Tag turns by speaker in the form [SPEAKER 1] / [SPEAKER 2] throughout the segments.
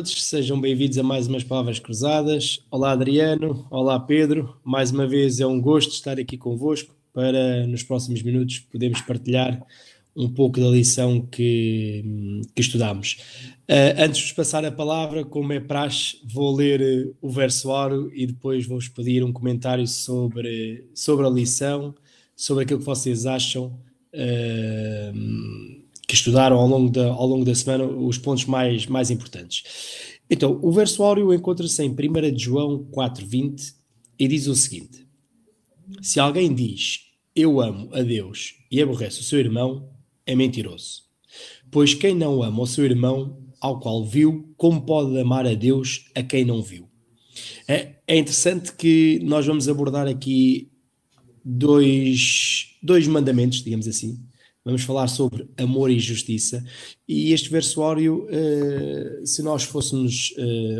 [SPEAKER 1] todos, sejam bem-vindos a mais umas Palavras Cruzadas. Olá Adriano, olá Pedro, mais uma vez é um gosto estar aqui convosco para nos próximos minutos podermos partilhar um pouco da lição que estudamos. Antes de vos passar a palavra, como é praxe, vou ler o versuário e depois vou-vos pedir um comentário sobre a lição, sobre aquilo que vocês acham que estudaram ao longo da semana, os pontos mais importantes. Então, o versuário encontra-se em 1 de João 4,20 e diz o seguinte: se alguém diz eu amo a Deus e aborrece o seu irmão, é mentiroso. Pois quem não ama o seu irmão, ao qual viu, como pode amar a Deus a quem não viu? É interessante que nós vamos abordar aqui dois mandamentos, digamos assim. Vamos falar sobre amor e justiça. E este versuário, se nós fôssemos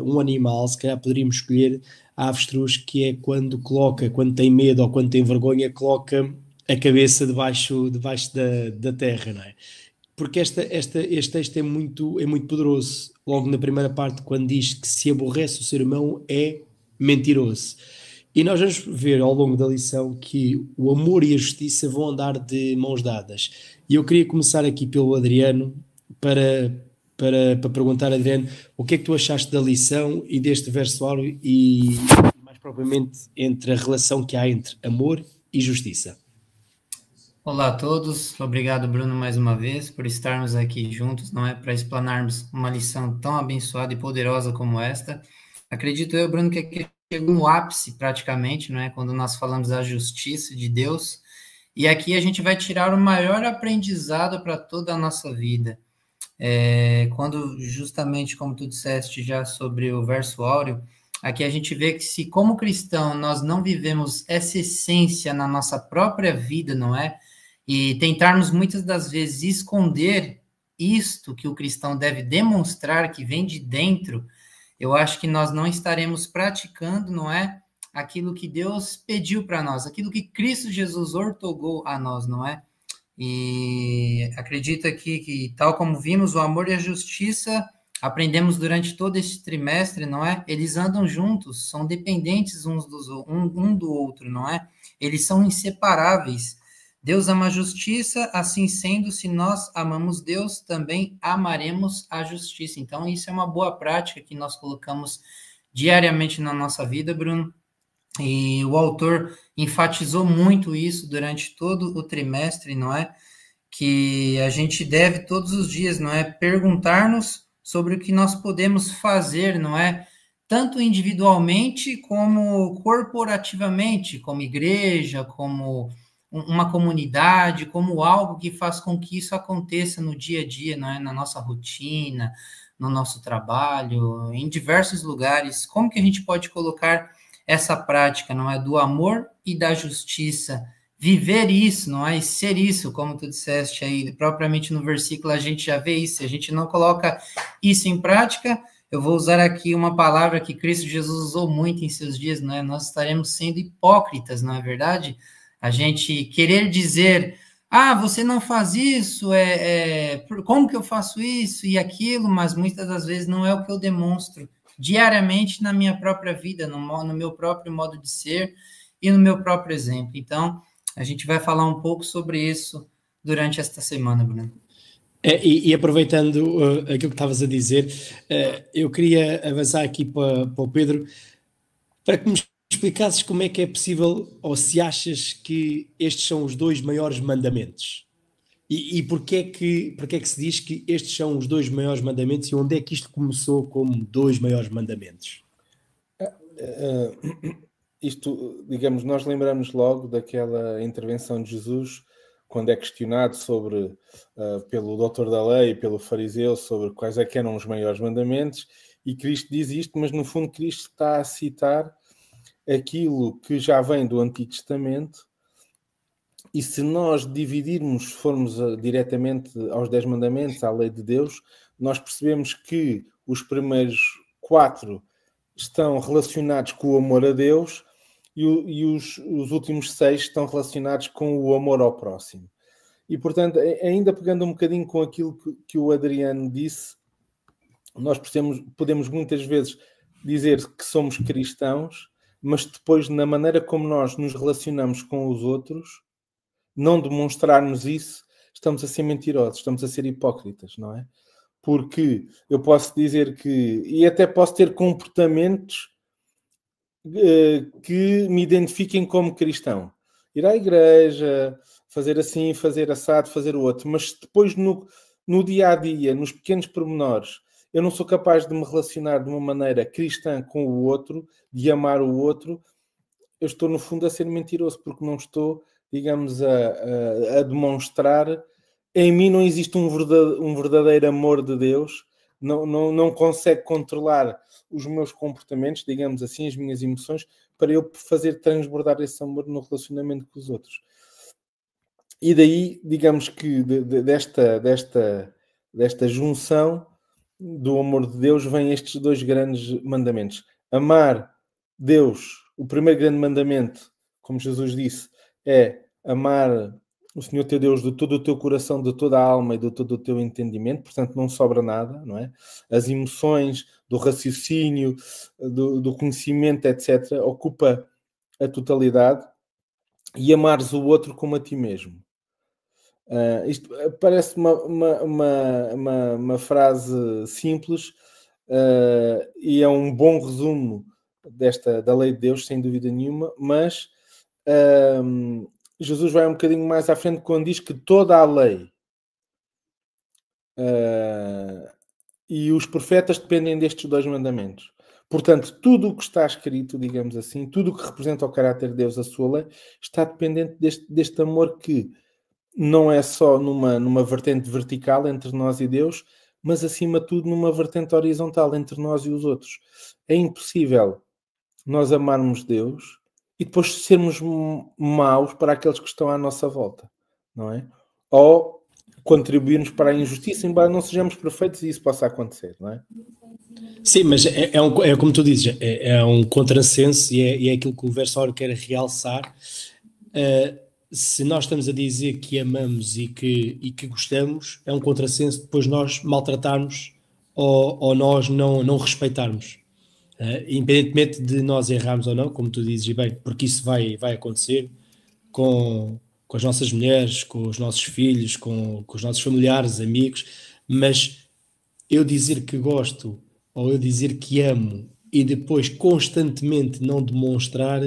[SPEAKER 1] um animal, se calhar poderíamos escolher a avestruz, que é quando tem medo ou quando tem vergonha, coloca a cabeça debaixo da terra, não é? Porque este texto é muito poderoso. Logo na primeira parte, quando diz que se aborrece o seu irmão, é mentiroso. E nós vamos ver ao longo da lição que o amor e a justiça vão andar de mãos dadas. E eu queria começar aqui pelo Adriano para perguntar, Adriano, o que é que tu achaste da lição e deste versuário e mais propriamente entre a relação que há entre amor e justiça?
[SPEAKER 2] Olá a todos, obrigado Bruno mais uma vez por estarmos aqui juntos, não é, para explanarmos uma lição tão abençoada e poderosa como esta. Acredito eu, Bruno, que aqui chegou no ápice praticamente, não é, quando nós falamos da justiça de Deus, e aqui a gente vai tirar o maior aprendizado para toda a nossa vida. Quando justamente, como tu disseste já sobre o verso áureo, aqui a gente vê que se como cristão nós não vivemos essa essência na nossa própria vida, não é? E tentarmos muitas das vezes esconder isto que o cristão deve demonstrar, que vem de dentro, eu acho que nós não estaremos praticando, não é? Aquilo que Deus pediu para nós, aquilo que Cristo Jesus ortogou a nós, não é? E acredito aqui que, tal como vimos, o amor e a justiça, aprendemos durante todo esse trimestre, não é? Eles andam juntos, são dependentes um do outro, não é? Eles são inseparáveis. Deus ama a justiça, assim sendo, se nós amamos Deus, também amaremos a justiça. Então, isso é uma boa prática que nós colocamos diariamente na nossa vida, Bruno. E o autor enfatizou muito isso durante todo o trimestre, não é? Que a gente deve todos os dias, não é? Perguntar-nos sobre o que nós podemos fazer, não é? Tanto individualmente como corporativamente, como igreja, como uma comunidade, como algo que faz com que isso aconteça no dia a dia, não é? Na nossa rotina, no nosso trabalho, em diversos lugares. Como que a gente pode colocar essa prática, não é, do amor e da justiça, viver isso, não é, e ser isso, como tu disseste aí, propriamente no versículo a gente já vê isso, se a gente não coloca isso em prática, eu vou usar aqui uma palavra que Cristo Jesus usou muito em seus dias, não é, nós estaremos sendo hipócritas, não é verdade? A gente querer dizer, você não faz isso, como que eu faço isso e aquilo, mas muitas das vezes não é o que eu demonstro diariamente na minha própria vida, no meu próprio modo de ser e no meu próprio exemplo. Então, a gente vai falar um pouco sobre isso durante esta semana, Bruno.
[SPEAKER 1] E aproveitando aquilo que estavas a dizer, eu queria avançar aqui para o Pedro, para que me explicasses como é que é possível, ou se achas que estes são os dois maiores mandamentos. E porquê é que se diz que estes são os dois maiores mandamentos e onde é que isto começou como dois maiores mandamentos?
[SPEAKER 3] Isto, digamos, nós lembramos logo daquela intervenção de Jesus, quando é questionado pelo doutor da lei, pelo fariseu, sobre quais é que eram os maiores mandamentos, e Cristo diz isto, mas no fundo Cristo está a citar aquilo que já vem do Antigo Testamento. E se nós formos diretamente aos 10 mandamentos, à lei de Deus, nós percebemos que os primeiros 4 estão relacionados com o amor a Deus e os últimos 6 estão relacionados com o amor ao próximo. E, portanto, ainda pegando um bocadinho com aquilo que o Adriano disse, nós podemos muitas vezes dizer que somos cristãos, mas depois, na maneira como nós nos relacionamos com os outros, não demonstrarmos isso, estamos a ser mentirosos, estamos a ser hipócritas, não é? Porque eu posso dizer que, e até posso ter comportamentos que me identifiquem como cristão. Ir à igreja, fazer assim, fazer assado, fazer o outro, mas depois no dia a dia, nos pequenos pormenores, eu não sou capaz de me relacionar de uma maneira cristã com o outro, de amar o outro, eu estou no fundo a ser mentiroso, porque não estou, digamos, a demonstrar. Em mim não existe um verdadeiro amor de Deus, não consegue controlar os meus comportamentos, digamos assim, as minhas emoções, para eu fazer transbordar esse amor no relacionamento com os outros. E daí, digamos que desta junção do amor de Deus vêm estes dois grandes mandamentos. Amar Deus, o primeiro grande mandamento, como Jesus disse, é amar o Senhor teu Deus de todo o teu coração, de toda a alma e de todo o teu entendimento, portanto não sobra nada, não é? As emoções, do raciocínio, do conhecimento, etc., ocupa a totalidade, e amares o outro como a ti mesmo. Isto parece uma frase simples, e é um bom resumo da lei de Deus, sem dúvida nenhuma, mas Jesus vai um bocadinho mais à frente quando diz que toda a lei e os profetas dependem destes dois mandamentos. Portanto, tudo o que está escrito, digamos assim, tudo o que representa o caráter de Deus, a sua lei, está dependente deste amor que não é só numa vertente vertical entre nós e Deus, mas acima de tudo numa vertente horizontal entre nós e os outros. É impossível nós amarmos Deus e depois sermos maus para aqueles que estão à nossa volta, não é? Ou contribuirmos para a injustiça, embora não sejamos perfeitos e isso possa acontecer, não é?
[SPEAKER 1] Sim, mas é como tu dizes, é um contrassenso e é aquilo que o versículo quer realçar. Se nós estamos a dizer que amamos e que gostamos, é um contrassenso depois nós maltratarmos ou nós não respeitarmos. Independentemente de nós errarmos ou não, como tu dizes, e bem, porque isso vai acontecer com as nossas mulheres, com os nossos filhos, com os nossos familiares, amigos, mas eu dizer que gosto ou eu dizer que amo e depois constantemente não demonstrar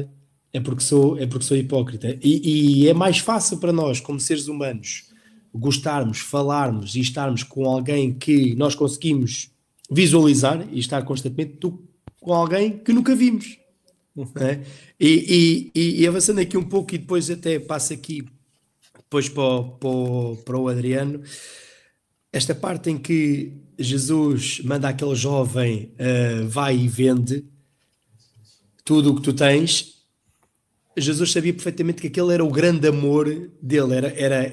[SPEAKER 1] é porque sou hipócrita. E é mais fácil para nós, como seres humanos, gostarmos, falarmos e estarmos com alguém que nós conseguimos visualizar e estar constantemente do que com alguém que nunca vimos. Né? E avançando aqui um pouco e depois até passo aqui depois para o Adriano, esta parte em que Jesus manda aquele jovem vai e vende tudo o que tu tens. Jesus sabia perfeitamente que aquele era o grande amor dele,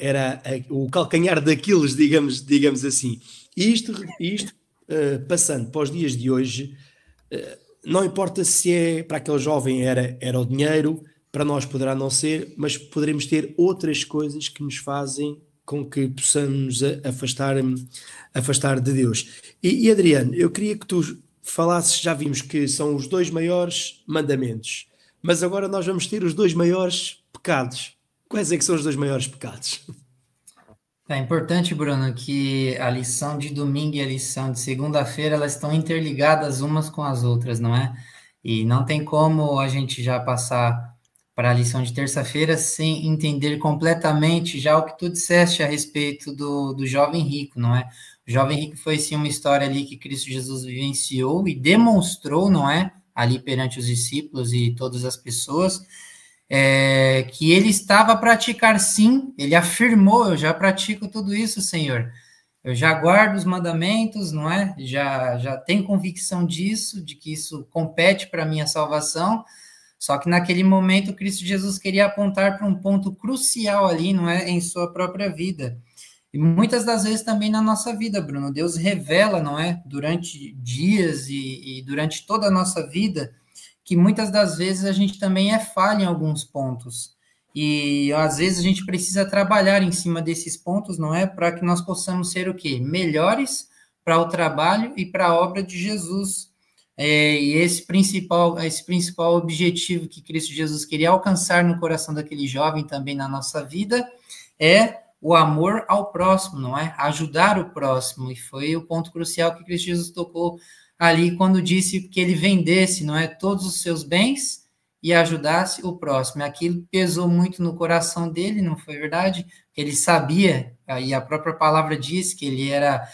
[SPEAKER 1] era o calcanhar daqueles, digamos assim. E isto passando para os dias de hoje, não importa se é para aquele jovem era o dinheiro, para nós poderá não ser, mas poderemos ter outras coisas que nos fazem com que possamos afastar de Deus. E Adriano, eu queria que tu falasses, já vimos que são os dois maiores mandamentos, mas agora nós vamos ter os dois maiores pecados. Quais é que são os dois maiores pecados?
[SPEAKER 2] É importante, Bruno, que a lição de domingo e a lição de segunda-feira, elas estão interligadas umas com as outras, não é? E não tem como a gente já passar para a lição de terça-feira sem entender completamente já o que tu disseste a respeito do jovem rico, não é? O jovem rico foi, sim, uma história ali que Cristo Jesus vivenciou e demonstrou, não é? Ali perante os discípulos e todas as pessoas, que ele estava a praticar, sim, ele afirmou, eu já pratico tudo isso, Senhor, eu já guardo os mandamentos, não é? Já tenho convicção disso, de que isso compete para a minha salvação, só que naquele momento Cristo Jesus queria apontar para um ponto crucial ali, não é? Em sua própria vida. E muitas das vezes também na nossa vida, Bruno, Deus revela, não é? Durante dias e durante toda a nossa vida, que muitas das vezes a gente também é falha em alguns pontos. E às vezes a gente precisa trabalhar em cima desses pontos, não é? Para que nós possamos ser o quê? Melhores para o trabalho e para a obra de Jesus. E esse principal objetivo que Cristo Jesus queria alcançar no coração daquele jovem, também na nossa vida, é o amor ao próximo, não é? Ajudar o próximo. E foi o ponto crucial que Cristo Jesus tocou ali quando disse que ele vendesse, não é, todos os seus bens e ajudasse o próximo. Aquilo pesou muito no coração dele, não foi verdade? Ele sabia, e a própria palavra diz que ele era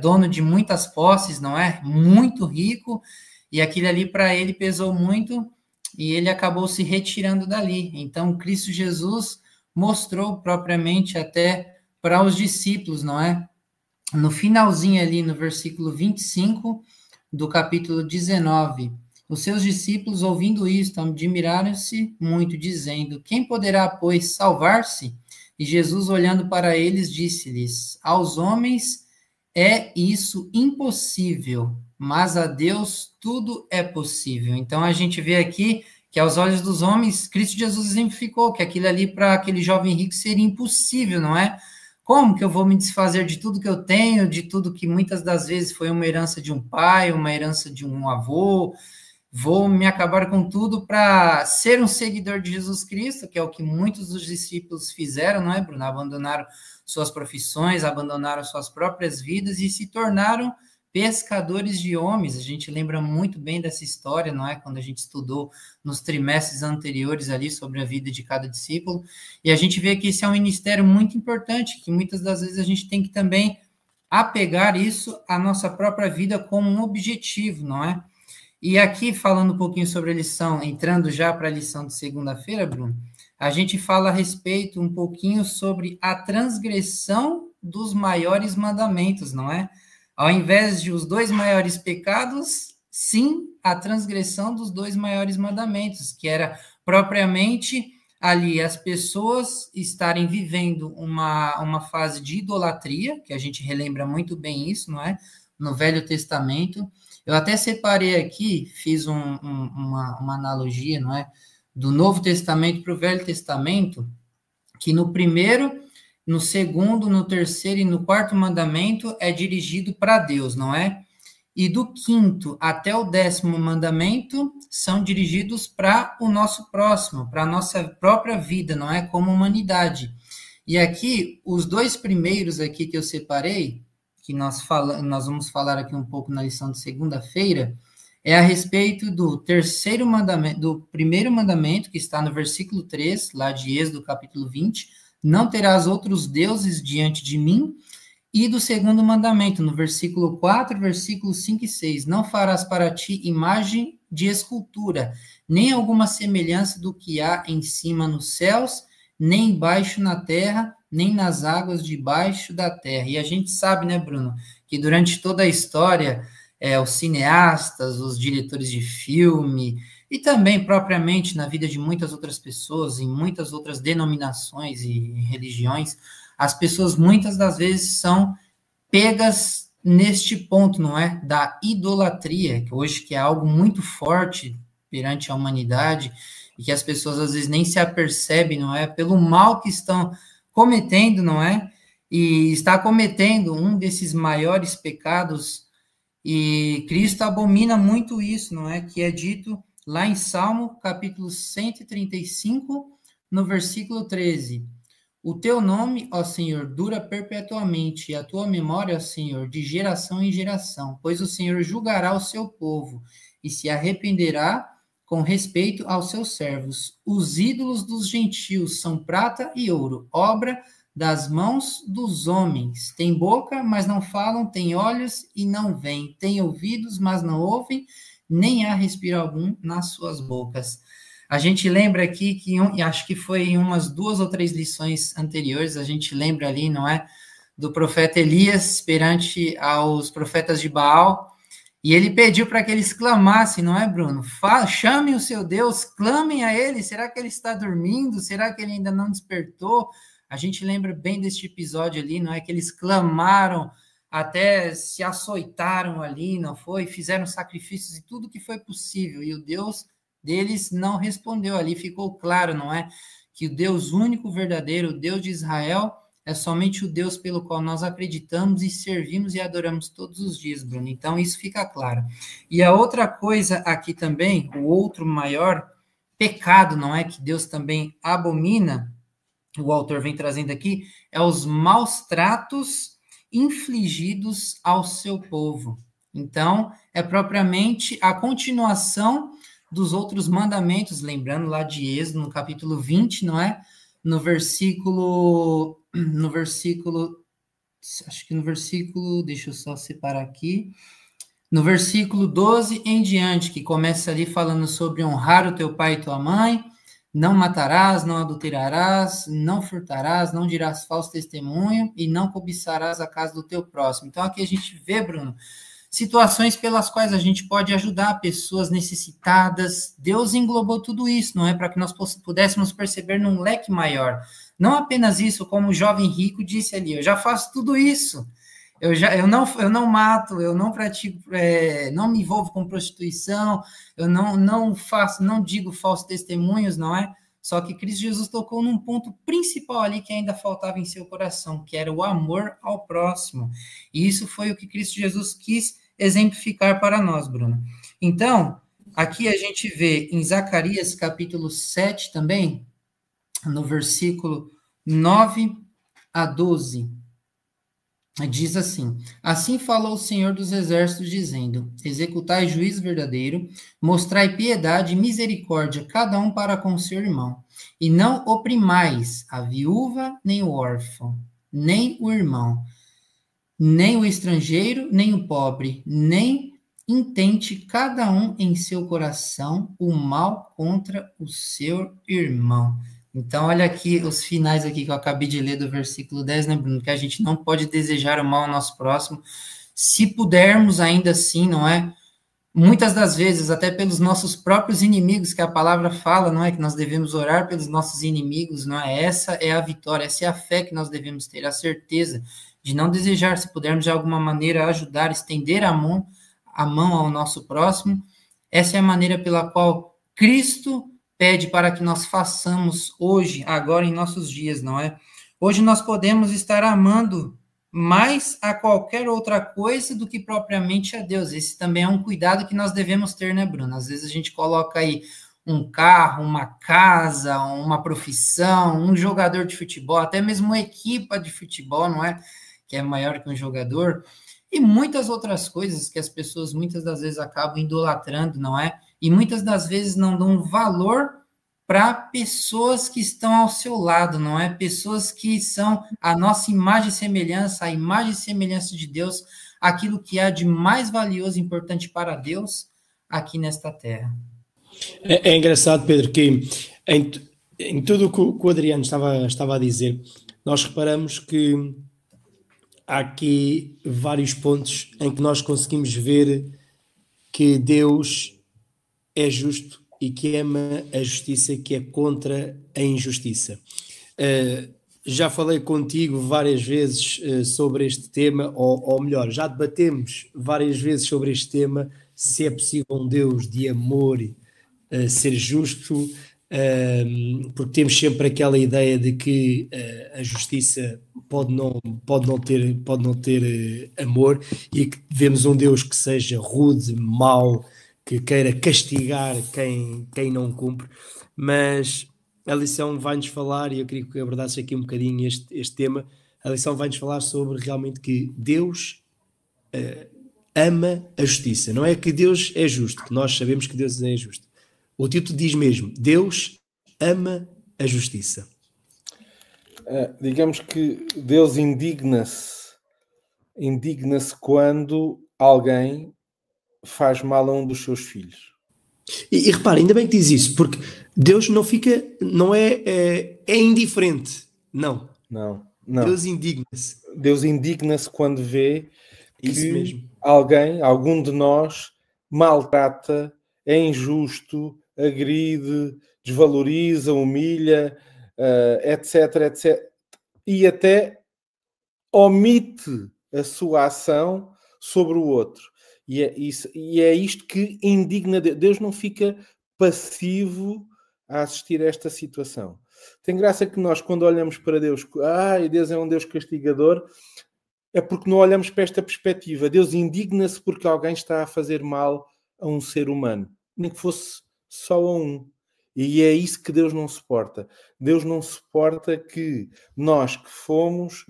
[SPEAKER 2] dono de muitas posses, não é? Muito rico, e aquilo ali para ele pesou muito, e ele acabou se retirando dali. Então, Cristo Jesus mostrou propriamente até para os discípulos, não é? No finalzinho ali, no versículo 25 do capítulo 19, os seus discípulos, ouvindo isto, admiraram-se muito, dizendo: quem poderá, pois, salvar-se? E Jesus, olhando para eles, disse-lhes: aos homens é isso impossível, mas a Deus tudo é possível. Então, a gente vê aqui que aos olhos dos homens, Cristo Jesus exemplificou que aquilo ali para aquele jovem rico seria impossível, não é? Como que eu vou me desfazer de tudo que eu tenho, de tudo que muitas das vezes foi uma herança de um pai, uma herança de um avô? Vou me acabar com tudo para ser um seguidor de Jesus Cristo, que é o que muitos dos discípulos fizeram, não é, Bruno? Abandonaram suas profissões, abandonaram suas próprias vidas e se tornaram pescadores de homens. A gente lembra muito bem dessa história, não é? Quando a gente estudou nos trimestres anteriores ali sobre a vida de cada discípulo. E a gente vê que esse é um ministério muito importante, que muitas das vezes a gente tem que também apegar isso à nossa própria vida como um objetivo, não é? E aqui, falando um pouquinho sobre a lição, entrando já para a lição de segunda-feira, Bruno, a gente fala a respeito um pouquinho sobre a transgressão dos maiores mandamentos, não é? Ao invés de os 2 maiores pecados, sim, a transgressão dos 2 maiores mandamentos, que era propriamente ali as pessoas estarem vivendo uma fase de idolatria, que a gente relembra muito bem isso, não é? No Velho Testamento. Eu até separei aqui, fiz uma analogia, não é? Do Novo Testamento para o Velho Testamento, que no primeiro, no segundo, no terceiro e no quarto mandamento é dirigido para Deus, não é? E do 5º até o 10º mandamento são dirigidos para o nosso próximo, para a nossa própria vida, não é? Como humanidade. E aqui, os 2 primeiros aqui que eu separei, que nós vamos falar aqui um pouco na lição de segunda-feira, é a respeito do terceiro mandamento, do primeiro mandamento, que está no versículo 3, lá de Êxodo, capítulo 20, não terás outros deuses diante de mim, e do segundo mandamento, no versículo 4, versículos 5 e 6, não farás para ti imagem de escultura, nem alguma semelhança do que há em cima nos céus, nem embaixo na terra, nem nas águas debaixo da terra. E a gente sabe, né, Bruno, que durante toda a história, os cineastas, os diretores de filme, e também propriamente na vida de muitas outras pessoas, em muitas outras denominações e religiões, as pessoas muitas das vezes são pegas neste ponto, não é? Da idolatria, que hoje que é algo muito forte perante a humanidade, e que as pessoas às vezes nem se apercebem, não é? Pelo mal que estão cometendo, não é? E está cometendo um desses maiores pecados, e Cristo abomina muito isso, não é? Que é dito lá em Salmo, capítulo 135, no versículo 13. O teu nome, ó Senhor, dura perpetuamente, e a tua memória, ó Senhor, de geração em geração, pois o Senhor julgará o seu povo e se arrependerá com respeito aos seus servos. Os ídolos dos gentios são prata e ouro, obra das mãos dos homens. Tem boca, mas não falam, tem olhos e não veem, tem ouvidos, mas não ouvem, nem há respiro algum nas suas bocas. A gente lembra aqui que, acho que foi em umas 2 ou 3 lições anteriores, a gente lembra ali, não é, do profeta Elias perante aos profetas de Baal, e ele pediu para que eles clamassem, não é, Bruno? Chamem o seu Deus, clamem a ele, será que ele está dormindo? Será que ele ainda não despertou? A gente lembra bem deste episódio ali, não é, que eles clamaram, até se açoitaram ali, não foi? Fizeram sacrifícios e tudo que foi possível, e o Deus deles não respondeu ali, ficou claro, não é? Que o Deus único, verdadeiro, o Deus de Israel, é somente o Deus pelo qual nós acreditamos e servimos e adoramos todos os dias, Bruno. Então, isso fica claro. E a outra coisa aqui também, o outro maior pecado, não é, que Deus também abomina, o autor vem trazendo aqui, é os maus tratos infligidos ao seu povo. Então, é propriamente a continuação dos outros mandamentos, lembrando lá de Êxodo, no capítulo 20, não é? Deixa eu só separar aqui, no versículo 12 em diante, que começa ali falando sobre honrar o teu pai e tua mãe, não matarás, não adulterarás, não furtarás, não dirás falso testemunho e não cobiçarás a casa do teu próximo. Então, aqui a gente vê, Bruno, situações pelas quais a gente pode ajudar pessoas necessitadas. Deus englobou tudo isso, não é? Para que nós pudéssemos perceber num leque maior. Não apenas isso, como o jovem rico disse ali, eu já faço tudo isso. Eu não mato, eu não pratico, não me envolvo com prostituição, eu não digo falsos testemunhos, não é? Só que Cristo Jesus tocou num ponto principal ali que ainda faltava em seu coração, que era o amor ao próximo. E isso foi o que Cristo Jesus quis exemplificar para nós, Bruno. Então, aqui a gente vê em Zacarias capítulo 7 também, no versículo 9 a 12, diz assim: assim falou o Senhor dos Exércitos, dizendo: executai juízo verdadeiro, mostrai piedade e misericórdia, cada um para com seu irmão, e não oprimais a viúva, nem o órfão, nem o irmão, nem o estrangeiro, nem o pobre, nem intente cada um em seu coração o mal contra o seu irmão. Então, olha aqui os finais aqui que eu acabei de ler do versículo 10, né, Bruno? Que a gente não pode desejar o mal ao nosso próximo, se pudermos ainda assim, não é? Muitas das vezes, até pelos nossos próprios inimigos, que a palavra fala, não é? Que nós devemos orar pelos nossos inimigos, não é? Essa é a vitória, essa é a fé que nós devemos ter, a certeza de não desejar, se pudermos de alguma maneira ajudar, estender a mão ao nosso próximo. Essa é a maneira pela qual Cristo pede para que nós façamos hoje, agora em nossos dias, não é? Hoje nós podemos estar amando mais a qualquer outra coisa do que propriamente a Deus. Esse também é um cuidado que nós devemos ter, né, Bruno? Às vezes a gente coloca aí um carro, uma casa, uma profissão, um jogador de futebol, até mesmo uma equipa de futebol, não é? Que é maior que um jogador, e muitas outras coisas que as pessoas muitas das vezes acabam idolatrando, não é? E muitas das vezes não dão valor para pessoas que estão ao seu lado, não é? Pessoas que são a nossa imagem e semelhança, a imagem e semelhança de Deus, aquilo que há de mais valioso e importante para Deus aqui nesta terra.
[SPEAKER 1] É engraçado, Pedro, que em tudo o que o Adriano estava a dizer, nós reparamos que há aqui vários pontos em que nós conseguimos ver que Deus é justo e que ama a justiça, que é contra a injustiça. Já falei contigo várias vezes sobre este tema, ou melhor, já debatemos várias vezes sobre este tema, se é possível um Deus de amor ser justo, porque temos sempre aquela ideia de que a justiça pode não ter amor, e que devemos um Deus que seja rude, mau, que queira castigar quem não cumpre. Mas a lição vai-nos falar, e eu queria que abordasse aqui um bocadinho este tema, a lição vai-nos falar sobre realmente que Deus ama a justiça. Não é que Deus é justo, que nós sabemos que Deus é justo. O título diz mesmo: Deus ama a justiça.
[SPEAKER 3] Digamos que Deus indigna-se quando alguém faz mal a um dos seus filhos.
[SPEAKER 1] E repara, ainda bem que diz isso, porque Deus não é indiferente. Não. Deus indigna-se.
[SPEAKER 3] Deus indigna-se quando vê
[SPEAKER 1] isso mesmo.
[SPEAKER 3] Algum de nós maltrata, é injusto, agride, desvaloriza, humilha, etc, etc. E até omite a sua ação sobre o outro. E é isto que indigna Deus. Deus não fica passivo a assistir a esta situação. Tem graça que nós, quando olhamos para Deus, Deus é um Deus castigador, é porque não olhamos para esta perspectiva. Deus indigna-se porque alguém está a fazer mal a um ser humano, nem que fosse só a um. E é isso que Deus não suporta. Deus não suporta que nós que fomos,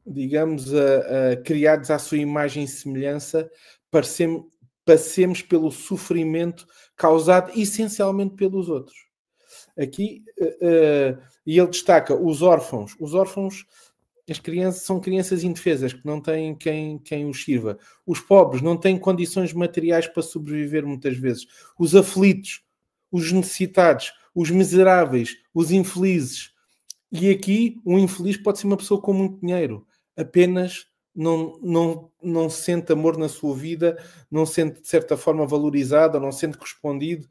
[SPEAKER 3] digamos, criados à sua imagem e semelhança, passemos pelo sofrimento causado essencialmente pelos outros. Aqui, e ele destaca os órfãos. Os órfãos, as crianças, são crianças indefesas, que não têm quem os sirva. Os pobres não têm condições materiais para sobreviver muitas vezes. Os aflitos, os necessitados, os miseráveis, os infelizes. E aqui, um infeliz pode ser uma pessoa com muito dinheiro, apenas não sente amor na sua vida, não sente de certa forma valorizado, ou não sente correspondido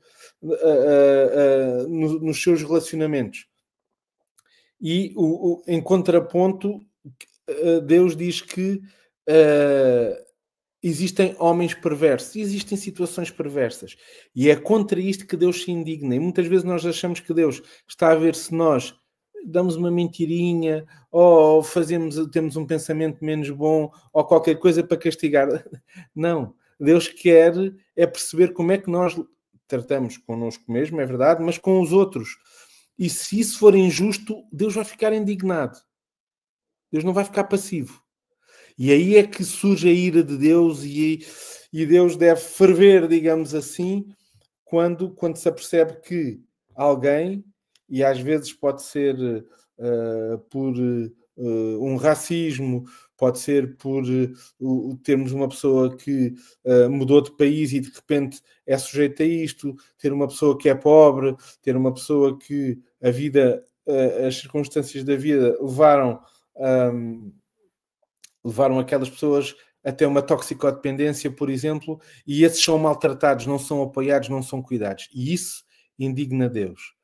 [SPEAKER 3] nos seus relacionamentos. E em contraponto, Deus diz que existem homens perversos, existem situações perversas, e é contra isto que Deus se indigna. E muitas vezes nós achamos que Deus está a ver se nós damos uma mentirinha, ou temos um pensamento menos bom, ou qualquer coisa para castigar. Não. Deus quer é perceber como é que nós tratamos connosco mesmo, é verdade, mas com os outros. E se isso for injusto, Deus vai ficar indignado. Deus não vai ficar passivo. E aí é que surge a ira de Deus, e Deus deve ferver, digamos assim, quando se apercebe que alguém, e às vezes pode ser por um racismo, pode ser por termos uma pessoa que mudou de país e de repente é sujeita a isto, ter uma pessoa que é pobre, ter uma pessoa que a vida, as circunstâncias da vida levaram aquelas pessoas até uma toxicodependência, por exemplo, e esses são maltratados, não são apoiados, não são cuidados. E isso indigna Deus.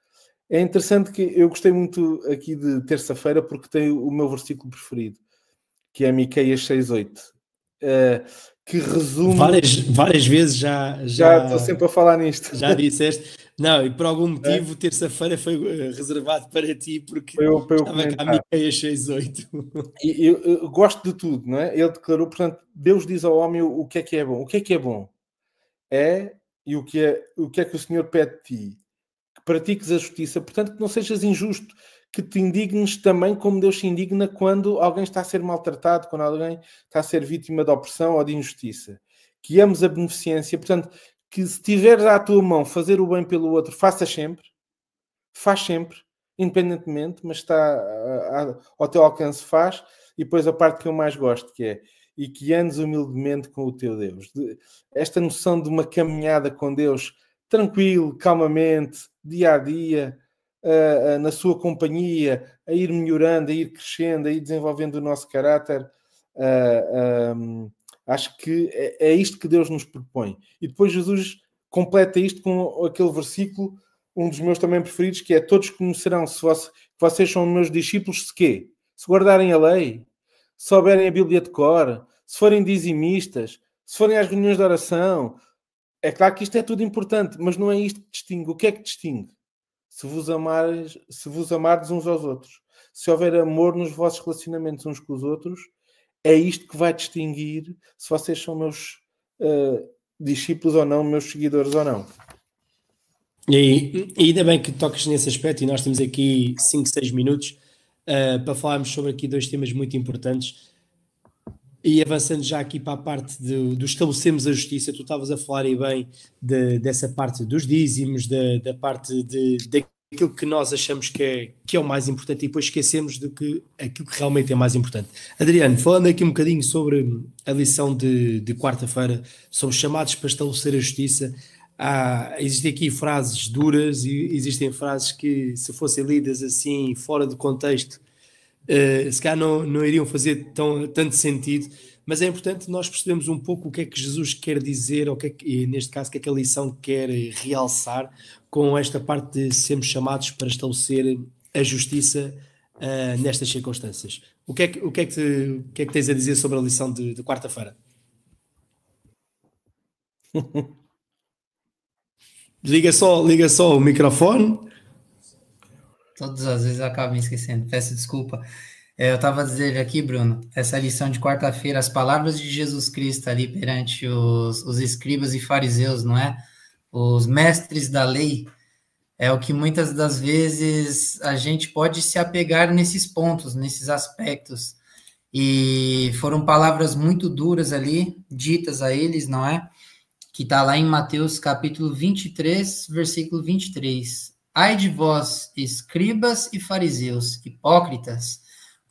[SPEAKER 3] É interessante que eu gostei muito aqui de terça-feira porque tem o meu versículo preferido, que é Miqueias 6:8, que resume...
[SPEAKER 1] Várias vezes já
[SPEAKER 3] estou sempre a falar nisto.
[SPEAKER 1] Já disseste. Não, e por algum motivo, terça-feira foi reservado para ti, porque
[SPEAKER 3] para eu
[SPEAKER 1] estava
[SPEAKER 3] comentar.
[SPEAKER 1] cá a Miqueias 6:8.
[SPEAKER 3] E eu gosto de tudo, não é? Ele declarou, portanto, Deus diz ao homem o que é bom. O que é bom? E o que é que o Senhor pede de ti? Que pratiques a justiça, portanto, que não sejas injusto, que te indignes também como Deus se indigna quando alguém está a ser maltratado, quando alguém está a ser vítima de opressão ou de injustiça. Que ames a beneficência, portanto, que se tiveres à tua mão fazer o bem pelo outro, faz sempre, independentemente, mas está ao teu alcance, faz. E depois a parte que eu mais gosto, que é: e que andes humildemente com o teu Deus. Esta noção de uma caminhada com Deus, tranquilo, calmamente, dia a dia, na sua companhia, a ir melhorando, a ir crescendo, a ir desenvolvendo o nosso caráter. Acho que é isto que Deus nos propõe. E depois Jesus completa isto com aquele versículo, um dos meus também preferidos, que é: todos conhecerão se vocês são meus discípulos, se quê? Se guardarem a lei, se souberem a Bíblia de cor, se forem dizimistas, se forem às reuniões de oração. É claro que isto é tudo importante, mas não é isto que distingue. O que é que distingue? Se vos amardes uns aos outros, se houver amor nos vossos relacionamentos uns com os outros, é isto que vai distinguir se vocês são meus discípulos ou não, meus seguidores ou não.
[SPEAKER 1] E ainda bem que tocas nesse aspecto, e nós temos aqui 5, 6 minutos para falarmos sobre aqui 2 temas muito importantes. E avançando já aqui para a parte do estabelecermos a justiça, tu estavas a falar aí bem dessa parte dos dízimos, da parte daquilo que nós achamos que é o mais importante, e depois esquecemos aquilo que realmente é mais importante. Adriano, falando aqui um bocadinho sobre a lição de quarta-feira, somos chamados para estabelecer a justiça. Existem aqui frases duras e existem frases que, se fossem lidas assim, fora de contexto, se calhar não iriam fazer tanto sentido, mas é importante nós percebermos um pouco o que é que Jesus quer dizer, ou neste caso, o que é que a lição quer realçar com esta parte de sermos chamados para estabelecer a justiça nestas circunstâncias. O que é que tens a dizer sobre a lição de quarta-feira? Liga só o microfone.
[SPEAKER 2] Todas as vezes eu acabo me esquecendo, peço desculpa. Eu estava a dizer aqui, Bruno, essa lição de quarta-feira, as palavras de Jesus Cristo ali perante os escribas e fariseus, não é? Os mestres da lei, é o que muitas das vezes a gente pode se apegar nesses pontos, nesses aspectos. E foram palavras muito duras ali, ditas a eles, não é? Que está lá em Mateus capítulo 23, versículo 23. Ai de vós, escribas e fariseus, hipócritas,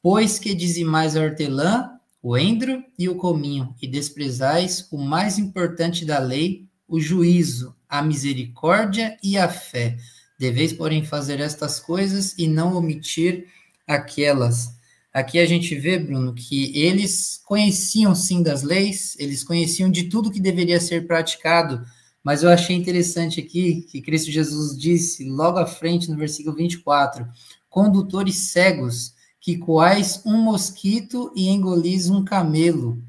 [SPEAKER 2] pois que dizimais a hortelã, o endro e o cominho, e desprezais o mais importante da lei, o juízo, a misericórdia e a fé. Deveis, porém, fazer estas coisas e não omitir aquelas. Aqui a gente vê, Bruno, que eles conheciam sim das leis, eles conheciam de tudo que deveria ser praticado, mas eu achei interessante aqui que Cristo Jesus disse logo à frente no versículo 24, condutores cegos, que coais um mosquito e engolis um camelo.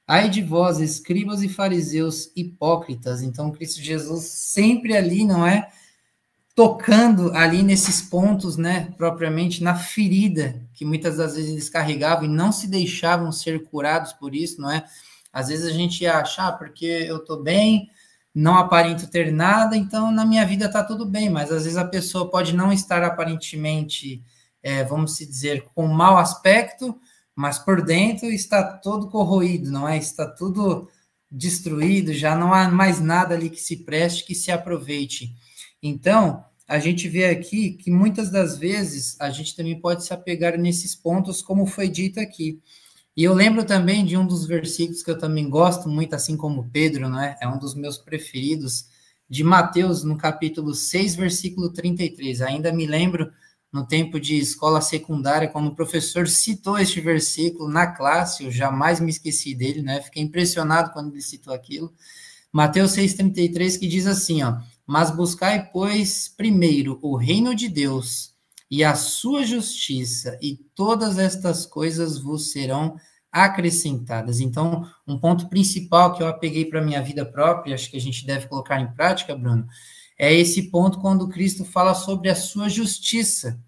[SPEAKER 2] Ai de vós, escribas e fariseus hipócritas. Então, Cristo Jesus sempre ali, não é? Tocando ali nesses pontos, né, propriamente na ferida que muitas das vezes eles carregavam e não se deixavam ser curados por isso, não é? Às vezes a gente acha, porque eu estou bem, não aparento ter nada, então na minha vida está tudo bem, mas às vezes a pessoa pode não estar aparentemente, vamos dizer, com mau aspecto, mas por dentro está todo corroído, não é? Está tudo destruído, já não há mais nada ali que se preste, que se aproveite. Então, a gente vê aqui que muitas das vezes a gente também pode se apegar nesses pontos, como foi dito aqui. E eu lembro também de um dos versículos que eu também gosto muito, assim como Pedro, né? É um dos meus preferidos, de Mateus, no capítulo 6, versículo 33. Ainda me lembro, no tempo de escola secundária, quando o professor citou este versículo na classe, eu jamais me esqueci dele, né? Fiquei impressionado quando ele citou aquilo. Mateus 6,33, que diz assim, ó, mas buscai, pois, primeiro o reino de Deus e a sua justiça, e todas estas coisas vos serão acrescentadas. Então, um ponto principal que eu apeguei para a minha vida própria, acho que a gente deve colocar em prática, Bruno, é esse ponto quando Cristo fala sobre a sua justiça,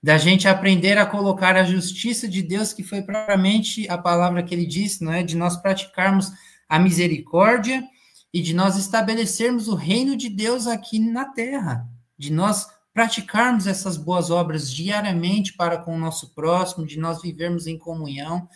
[SPEAKER 2] da gente aprender a colocar a justiça de Deus, que foi propriamente a palavra que ele disse, não é? De nós praticarmos a misericórdia e de nós estabelecermos o reino de Deus aqui na terra, de nós praticarmos essas boas obras diariamente para com o nosso próximo, de nós vivermos em comunhão,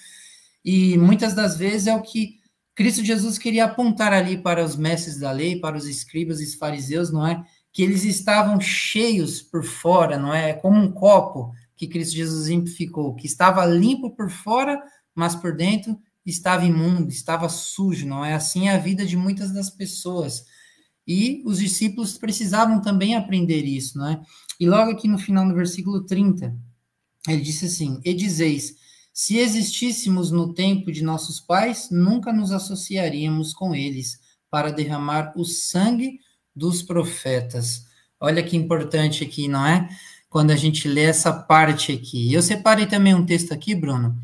[SPEAKER 2] e muitas das vezes é o que Cristo Jesus queria apontar ali para os mestres da lei, para os escribas e os fariseus, não é? Que eles estavam cheios por fora, não é? Como um copo que Cristo Jesus exemplificou, que estava limpo por fora, mas por dentro estava imundo, estava sujo, não é? Assim é a vida de muitas das pessoas. E os discípulos precisavam também aprender isso, não é? E logo aqui no final do versículo 30, ele disse assim, e dizeis, se existíssemos no tempo de nossos pais, nunca nos associaríamos com eles para derramar o sangue dos profetas. Olha que importante aqui, não é? Quando a gente lê essa parte aqui. Eu separei também um texto aqui, Bruno,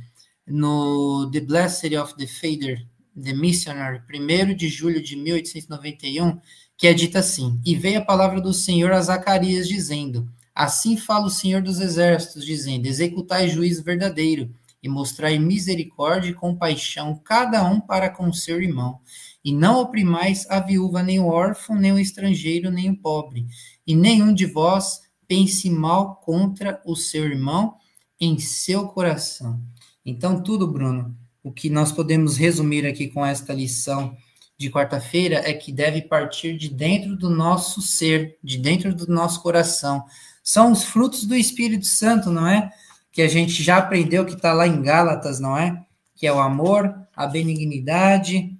[SPEAKER 2] no The Blessed of the Father, The Missionary, 1º de julho de 1891, que é dita assim, e veio a palavra do Senhor a Zacarias, dizendo, assim fala o Senhor dos Exércitos, dizendo, executai juízo verdadeiro, e mostrai misericórdia e compaixão, cada um para com o seu irmão, e não oprimais a viúva, nem o órfão, nem o estrangeiro, nem o pobre, e nenhum de vós pense mal contra o seu irmão em seu coração. Então, tudo, Bruno, o que nós podemos resumir aqui com esta lição de quarta-feira é que deve partir de dentro do nosso ser, de dentro do nosso coração. São os frutos do Espírito Santo, não é? Que a gente já aprendeu, que está lá em Gálatas, não é? Que é o amor, a benignidade,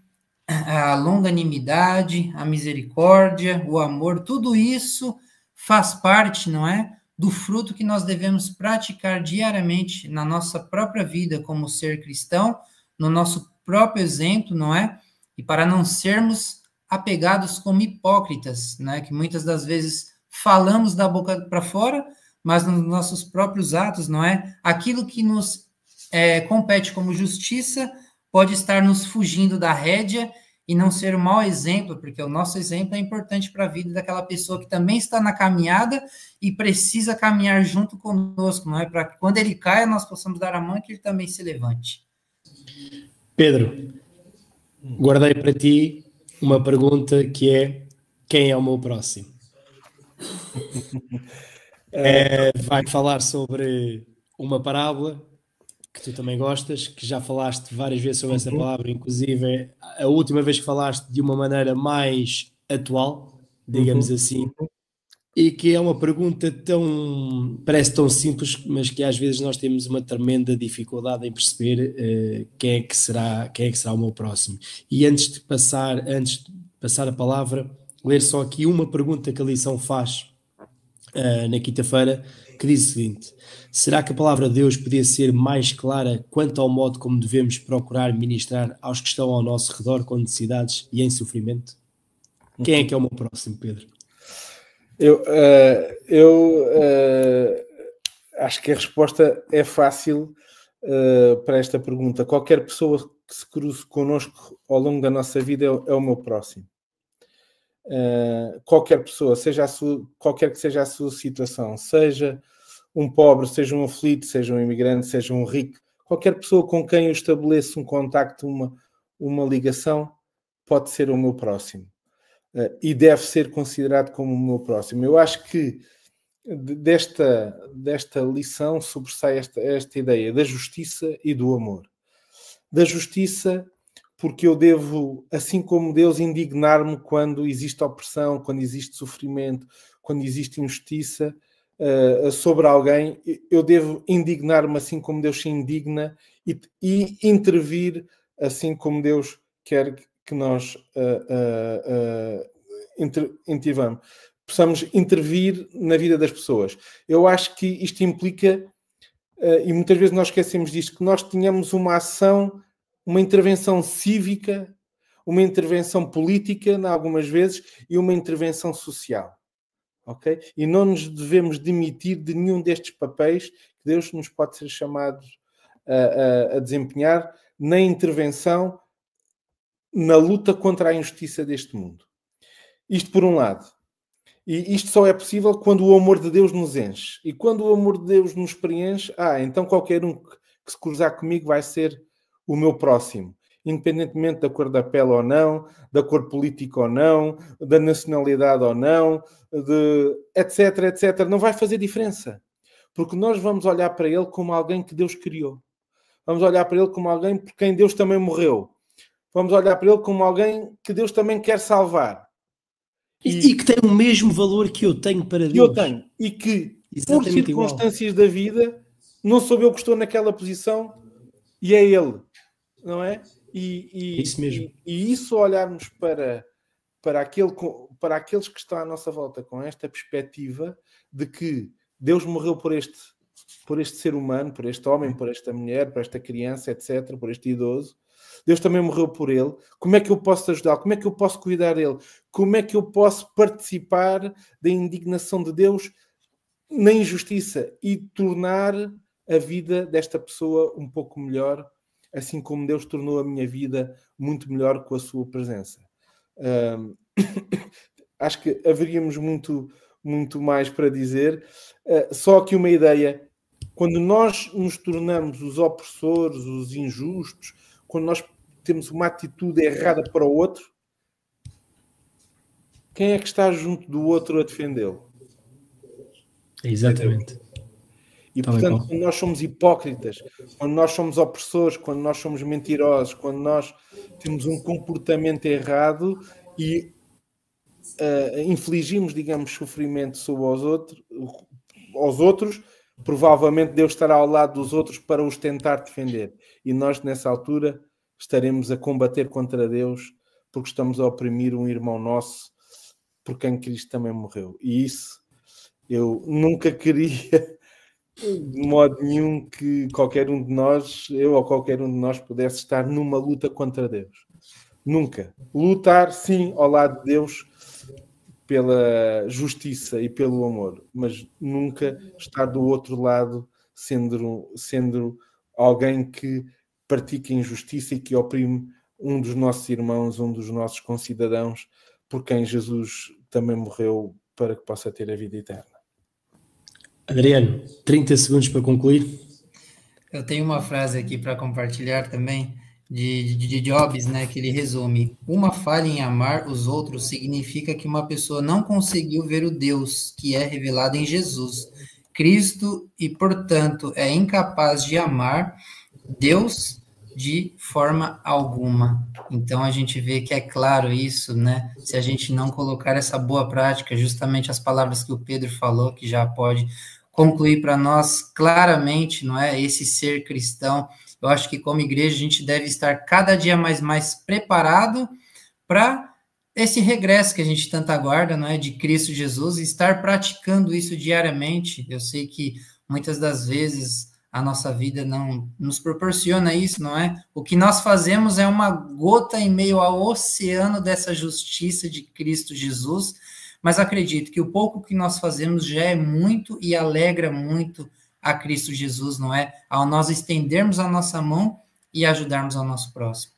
[SPEAKER 2] a longanimidade, a misericórdia, o amor, tudo isso faz parte, não é? Do fruto que nós devemos praticar diariamente na nossa própria vida como ser cristão, no nosso próprio exemplo, não é? E para não sermos apegados como hipócritas, né? Que muitas das vezes falamos da boca para fora, mas nos nossos próprios atos, não é? Aquilo que nos compete como justiça pode estar nos fugindo da rédea e não ser um mau exemplo, porque o nosso exemplo é importante para a vida daquela pessoa que também está na caminhada e precisa caminhar junto conosco, não é? Para que quando ele caia, nós possamos dar a mão e que ele também se levante.
[SPEAKER 1] Pedro, guardei para ti uma pergunta que é: quem é o meu próximo? Vai falar sobre uma parábola que tu também gostas, que já falaste várias vezes sobre essa palavra, inclusive a última vez que falaste de uma maneira mais atual, digamos assim, e que é uma pergunta parece tão simples, mas que às vezes nós temos uma tremenda dificuldade em perceber quem é que será o meu próximo. E antes de passar a palavra, ler só aqui uma pergunta que a lição faz na quinta-feira, que diz o seguinte: será que a palavra de Deus podia ser mais clara quanto ao modo como devemos procurar ministrar aos que estão ao nosso redor com necessidades e em sofrimento? Quem é que é o meu próximo, Pedro?
[SPEAKER 3] Eu acho que a resposta é fácil para esta pergunta. Qualquer pessoa que se cruze connosco ao longo da nossa vida é o meu próximo. Qualquer pessoa, qualquer que seja a sua situação, seja um pobre, seja um aflito, seja um imigrante, seja um rico, qualquer pessoa com quem eu estabeleço um contacto, uma ligação, pode ser o meu próximo. E deve ser considerado como o meu próximo. Eu acho que desta lição sobressai esta ideia da justiça e do amor. Da justiça, porque eu devo, assim como Deus, indignar-me quando existe opressão, quando existe sofrimento, quando existe injustiça sobre alguém. Eu devo indignar-me assim como Deus se indigna e intervir assim como Deus quer que nós intervamos. Possamos intervir na vida das pessoas. Eu acho que isto implica, e muitas vezes nós esquecemos disto, que nós tenhamos uma ação, uma intervenção cívica, uma intervenção política, algumas vezes, e uma intervenção social. Ok? E não nos devemos demitir de nenhum destes papéis que Deus nos pode ser chamado a desempenhar na intervenção, na luta contra a injustiça deste mundo. Isto por um lado. E isto só é possível quando o amor de Deus nos enche. E quando o amor de Deus nos preenche, então qualquer um que se cruzar comigo vai ser o meu próximo. Independentemente da cor da pele ou não, da cor política ou não, da nacionalidade ou não, etc, etc. Não vai fazer diferença. Porque nós vamos olhar para ele como alguém que Deus criou. Vamos olhar para ele como alguém por quem Deus também morreu. Vamos olhar para ele como alguém que Deus também quer salvar.
[SPEAKER 1] E que tem o mesmo valor que eu tenho para Deus.
[SPEAKER 3] Que eu tenho. E que, por circunstâncias da vida, não sou eu que estou naquela posição e é ele. Não é?
[SPEAKER 1] Isso mesmo.
[SPEAKER 3] E isso, olharmos para aqueles que estão à nossa volta com esta perspectiva de que Deus morreu por este ser humano, por este homem, por esta mulher, por esta criança, etc., por este idoso. Deus também morreu por ele. Como é que eu posso ajudar? Como é que eu posso cuidar dele? Como é que eu posso participar da indignação de Deus na injustiça e tornar a vida desta pessoa um pouco melhor, assim como Deus tornou a minha vida muito melhor com a sua presença? Acho que haveríamos muito, muito mais para dizer. Só aqui uma ideia. Quando nós nos tornamos os opressores, os injustos, quando nós temos uma atitude errada para o outro, quem é que está junto do outro a defendê-lo?
[SPEAKER 1] Exatamente.
[SPEAKER 3] E, portanto, quando nós somos hipócritas, quando nós somos opressores, quando nós somos mentirosos, quando nós temos um comportamento errado e infligimos, digamos, sofrimento sobre aos outros, provavelmente Deus estará ao lado dos outros para os tentar defender. E nós, nessa altura, estaremos a combater contra Deus porque estamos a oprimir um irmão nosso por quem Cristo também morreu. E isso eu nunca queria, de modo nenhum, que qualquer um de nós, eu ou qualquer um de nós, pudesse estar numa luta contra Deus. Nunca. Lutar, sim, ao lado de Deus pela justiça e pelo amor, mas nunca estar do outro lado sendo alguém que pratica injustiça e que oprime um dos nossos irmãos, um dos nossos concidadãos, por quem Jesus também morreu para que possa ter a vida eterna.
[SPEAKER 1] Adriano, 30 segundos para concluir.
[SPEAKER 2] Eu tenho uma frase aqui para compartilhar também, de Jobs, né, que ele resume: uma falha em amar os outros significa que uma pessoa não conseguiu ver o Deus que é revelado em Jesus Cristo e, portanto, é incapaz de amar Deus de forma alguma. Então, a gente vê que é claro isso, né? Se a gente não colocar essa boa prática, justamente as palavras que o Pedro falou, que já pode concluir para nós claramente, não é? Esse ser cristão. Eu acho que como igreja a gente deve estar cada dia mais preparado para esse regresso que a gente tanto aguarda, não é, de Cristo Jesus, e estar praticando isso diariamente. Eu sei que muitas das vezes a nossa vida não nos proporciona isso, não é? O que nós fazemos é uma gota em meio ao oceano dessa justiça de Cristo Jesus, mas acredito que o pouco que nós fazemos já é muito e alegra muito a Cristo Jesus, não é? Ao nós estendermos a nossa mão e ajudarmos ao nosso próximo.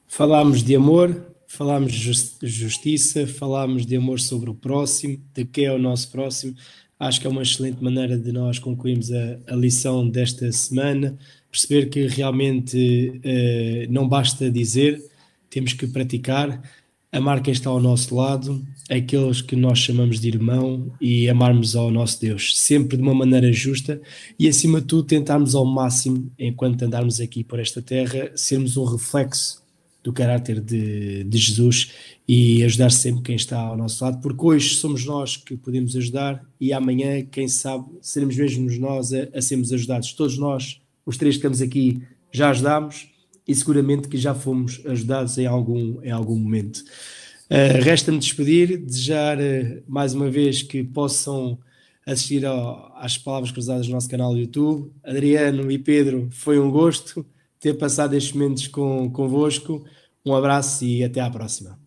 [SPEAKER 1] Falámos de amor, falámos de justiça, falámos de amor sobre o próximo, de quem é o nosso próximo. Acho que é uma excelente maneira de nós concluirmos a lição desta semana, perceber que realmente não basta dizer, temos que praticar, amar quem está ao nosso lado, aqueles que nós chamamos de irmão, e amarmos ao nosso Deus, sempre de uma maneira justa e, acima de tudo, tentarmos ao máximo, enquanto andarmos aqui por esta terra, sermos um reflexo do caráter de Jesus e ajudar sempre quem está ao nosso lado, porque hoje somos nós que podemos ajudar e amanhã, quem sabe, seremos mesmo nós a sermos ajudados. Todos nós, os três que estamos aqui, já ajudámos e seguramente que já fomos ajudados em algum momento. Resta-me despedir, desejar mais uma vez que possam assistir às palavras cruzadas do nosso canal do YouTube. Adriano e Pedro, foi um gosto ter passado estes momentos convosco. Um abraço e até à próxima.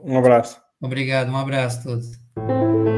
[SPEAKER 3] Um abraço.
[SPEAKER 2] Obrigado, um abraço a todos.